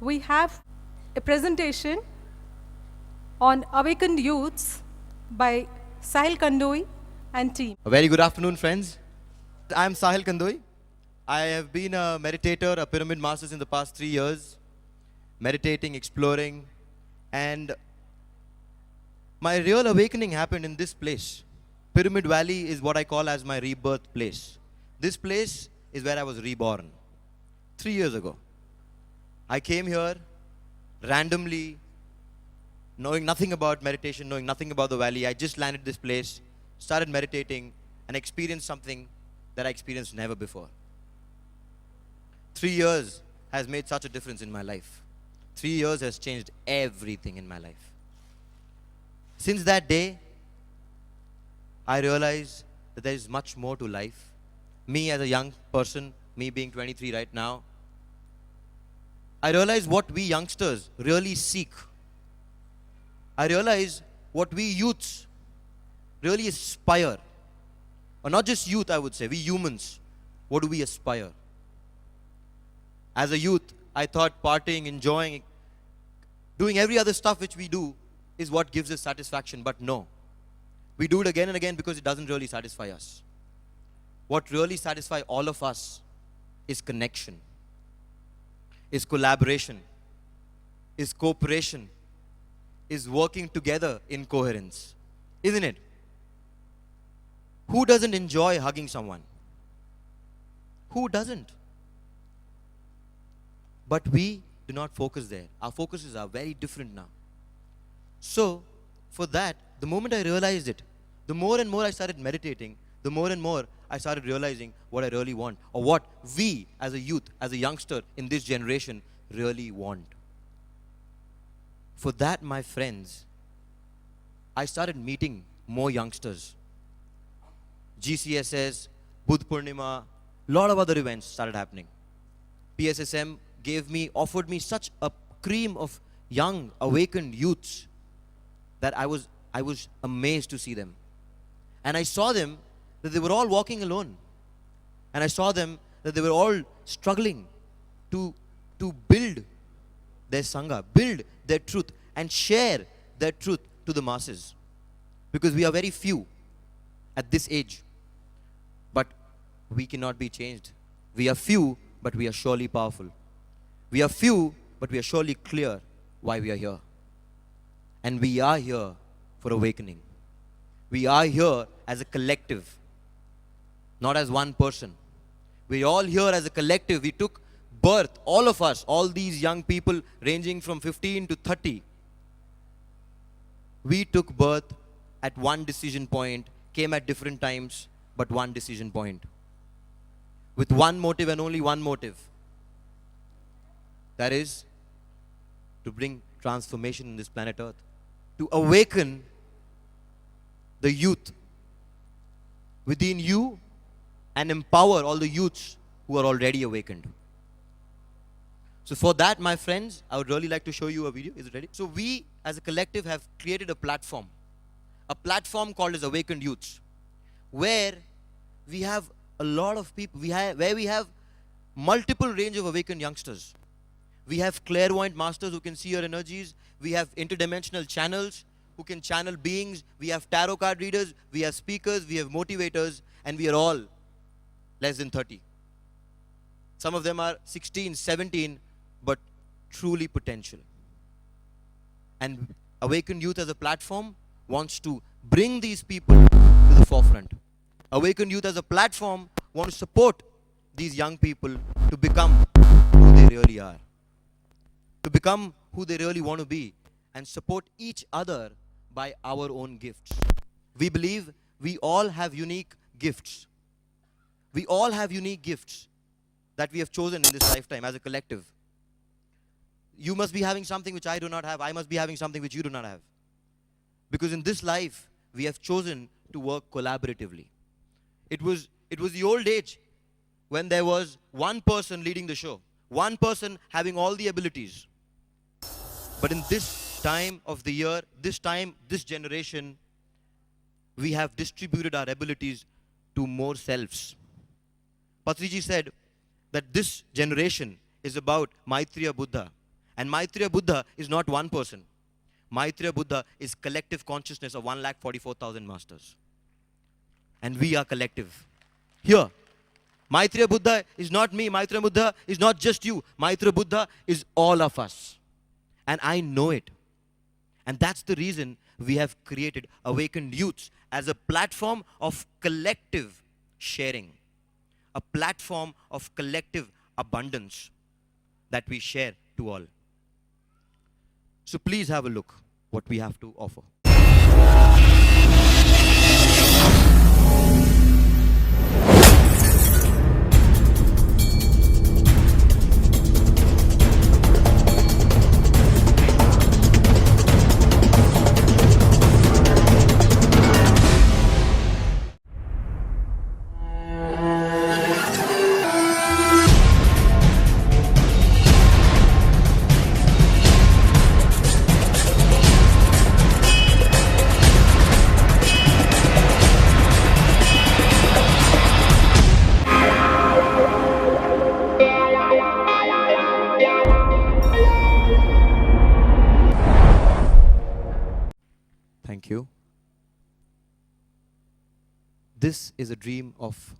we have a presentation on Awakened Youths by Sahil Kandoi and team. A very good afternoon, friends. I'm Sahil Kandoi. I have been a meditator, a pyramid master in the past 3 years, meditating, exploring, and my real awakening happened in this place. Pyramid Valley is what I call as my rebirth place. This place is where I was reborn 3 years ago. I came here randomly, knowing nothing about meditation, knowing nothing about the valley. I just landed this place, started meditating, and experienced something that I experienced never before. 3 years has made such a difference in my life. 3 years has changed everything in my life. Since that day, I realized that there is much more to life. Me as a young person, me being 23 right now, I realized what we youngsters really seek. I realized what we youths really aspire. Or not just youth, I would say, we humans, what do we aspire? As a youth, I thought partying, enjoying, doing every other stuff which we do is what gives us satisfaction, but no. We do it again and again because it doesn't really satisfy us. What really satisfies all of us is connection, is collaboration, is cooperation, is working together in coherence. Isn't it? Who doesn't enjoy hugging someone? Who doesn't? But we do not focus there. Our focuses are very different now. So, for that, the moment I realized it, the more and more I started meditating, the more and more I started realizing what I really want, or what we as a youth, as a youngster in this generation really want. For that, my friends, I started meeting more youngsters. GCSS, Budh Purnima, lot of other events started happening. PSSM offered me such a cream of young, awakened youths that I was amazed to see them. And I saw them that they were all walking alone. And I saw them that they were all struggling to build their Sangha, build their truth, and share their truth to the masses. Because we are very few at this age. But we cannot be changed. We are few, but we are surely powerful. We are few, but we are surely clear why we are here. And we are here for awakening. We are here as a collective, not as one person. We're all here as a collective. We took birth, all of us, all these young people ranging from 15 to 30. We took birth at one decision point, came at different times, but one decision point. With one motive and only one motive. That is to bring transformation in this planet Earth. To awaken the youth within you and empower all the youths who are already awakened. So for that, my friends, I would really like to show you a video. Is it ready? So we as a collective have created a platform called as Awakened Youths, where we have a lot of people, where we have multiple range of awakened youngsters. We have clairvoyant masters who can see your energies. We have interdimensional channels who can channel beings. We have tarot card readers. We have speakers. We have motivators. And we are all less than 30. Some of them are 16, 17, but truly potential. And Awakened Youth as a platform wants to bring these people to the forefront. Awakened Youth as a platform wants to support these young people to become who they really are. To become who they really want to be, and support each other by our own gifts. We believe we all have unique gifts. We all have unique gifts that we have chosen in this lifetime as a collective. You must be having something which I do not have. I must be having something which you do not have. Because in this life, we have chosen to work collaboratively. It was the old age when there was one person leading the show, one person having all the abilities. But in this time of the year, this generation, we have distributed our abilities to more selves. Patriji said that this generation is about Maitreya Buddha. And Maitreya Buddha is not one person. Maitreya Buddha is collective consciousness of 1,44,000 masters. And we are collective. Here, Maitreya Buddha is not me. Maitreya Buddha is not just you. Maitreya Buddha is all of us. And I know it. And that's the reason we have created Awakened Youths as a platform of collective sharing. A platform of collective abundance that we share to all. So please have a look what we have to offer. Thank you. This is a dream of,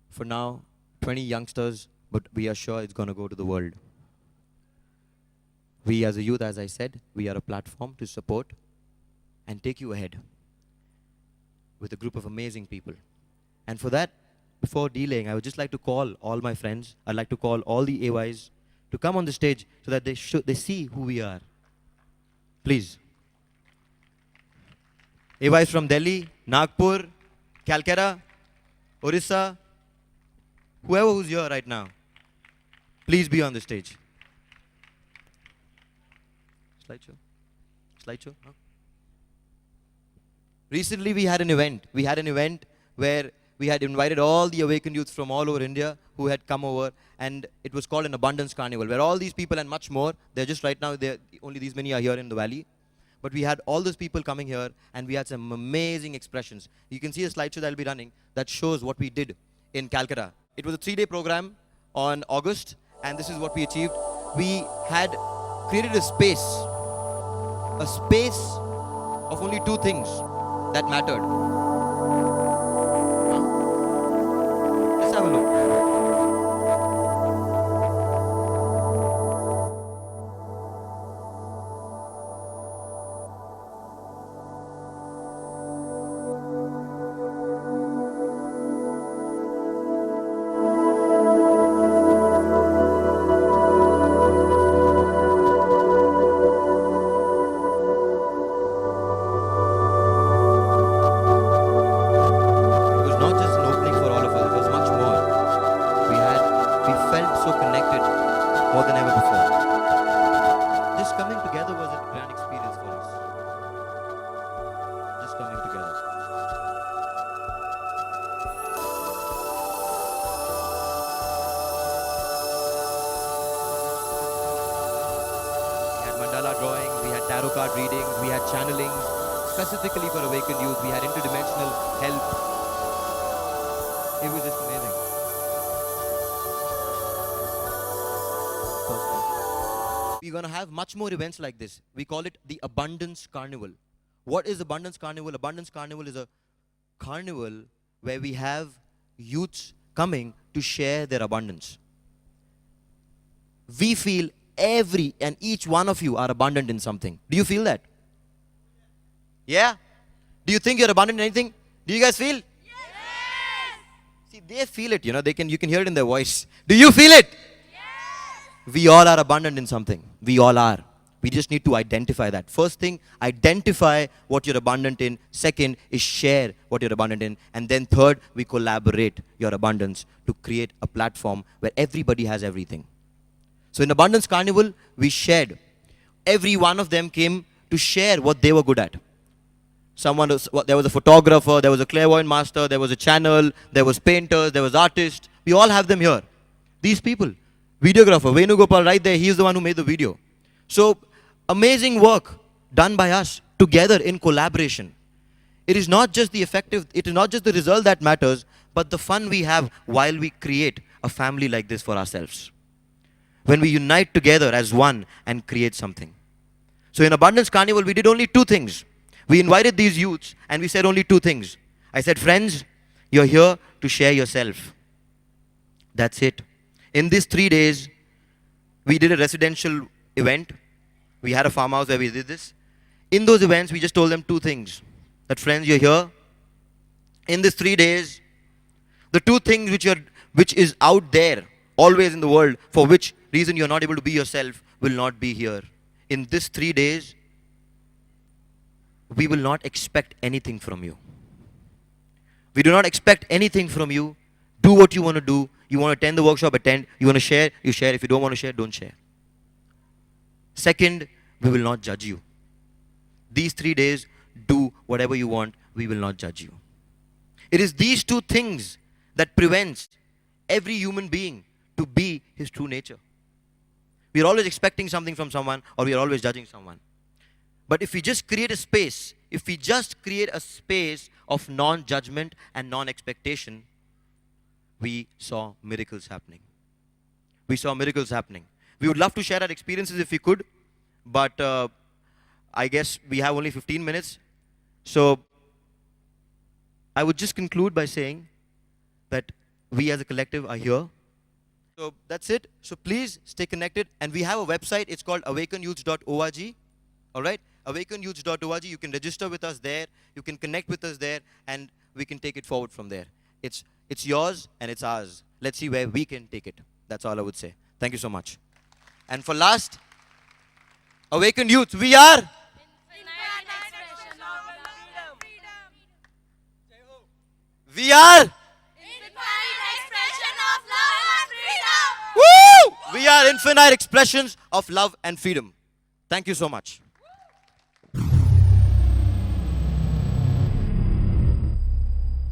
for now, 20 youngsters, but we are sure it's going to go to the world. We as a youth, as I said, we are a platform to support and take you ahead with a group of amazing people. And for that, before delaying, I would just like to call all my friends, I'd like to call all the AYs to come on the stage so that they see who we are. Please. AYs from Delhi, Nagpur, Calcutta, Orissa, whoever who's here right now, please be on the stage. Slideshow? Slideshow? No? Recently we had an event. We had an event where we had invited all the Awakened Youths from all over India who had come over, and it was called an Abundance Carnival, where all these people and much more, they're just right now, only these many are here in the valley. But we had all those people coming here, and we had some amazing expressions. You can see a slideshow that will be running that shows what we did in Calcutta. It was a 3-day program on August, and this is what we achieved. We had created a space of only 2 things that mattered. Let's have a look. More than ever before. This coming together was a grand experience for us. Just coming together. We had mandala drawing, we had tarot card readings, we had channelings, specifically for Awakened Youth, we had interdimensional help. It was just amazing. We're going to have much more events like this. We call it the Abundance Carnival. What is Abundance Carnival? Abundance Carnival is a carnival where we have youths coming to share their abundance. We feel every and each one of you are abundant in something. Do you feel that? Yeah? Do you think you're abundant in anything? Do you guys feel? Yes! See, they feel it, you can hear it in their voice. Do you feel it? We all are abundant in something. We all are. We just need to identify that. First thing, identify what you're abundant in. Second is share what you're abundant in. And then third, we collaborate your abundance to create a platform where everybody has everything. So in Abundance Carnival, we shared. Every one of them came to share what they were good at. There was a photographer, there was a clairvoyant master, there was a channel, there was painters, there was artists. We all have them here. These people. Videographer, Venugopal right there, he is the one who made the video. So, amazing work done by us together in collaboration. It is not just the result that matters, but the fun we have while we create a family like this for ourselves. when we unite together as one and create something. So in Abundance Carnival, we did only two things. We invited these youths and we said only two things. I said, friends, you're here to share yourself. That's it. In these 3 days, we did a residential event. We had a farmhouse where we did this. In those events, we just told them two things. That friends, you're here. In these 3 days, the two things which is out there, always in the world, for which reason you're not able to be yourself, will not be here. In these 3 days, we will not expect anything from you. We do not expect anything from you. Do what you want to do. You want to attend the workshop, attend. You want to share, you share. If you don't want to share, don't share. Second, we will not judge you. These 3 days, do whatever you want. We will not judge you. It is these two things that prevents every human being to be his true nature. We are always expecting something from someone, or we are always judging someone. But if we just create a space, of non-judgment and non-expectation, we saw miracles happening. We saw miracles happening. We would love to share our experiences if we could, but I guess we have only 15 minutes. So I would just conclude by saying that we as a collective are here. So that's it. So please stay connected. And we have a website. It's called awakenyouths.org. All right? Awakenyouths.org. You can register with us there. You can connect with us there. And we can take it forward from there. It's yours and it's ours. Let's see where we can take it. That's all I would say. Thank you so much. And for last, Awakened Youth, we are... We are... Woo! We are infinite expressions of love and freedom. Thank you so much.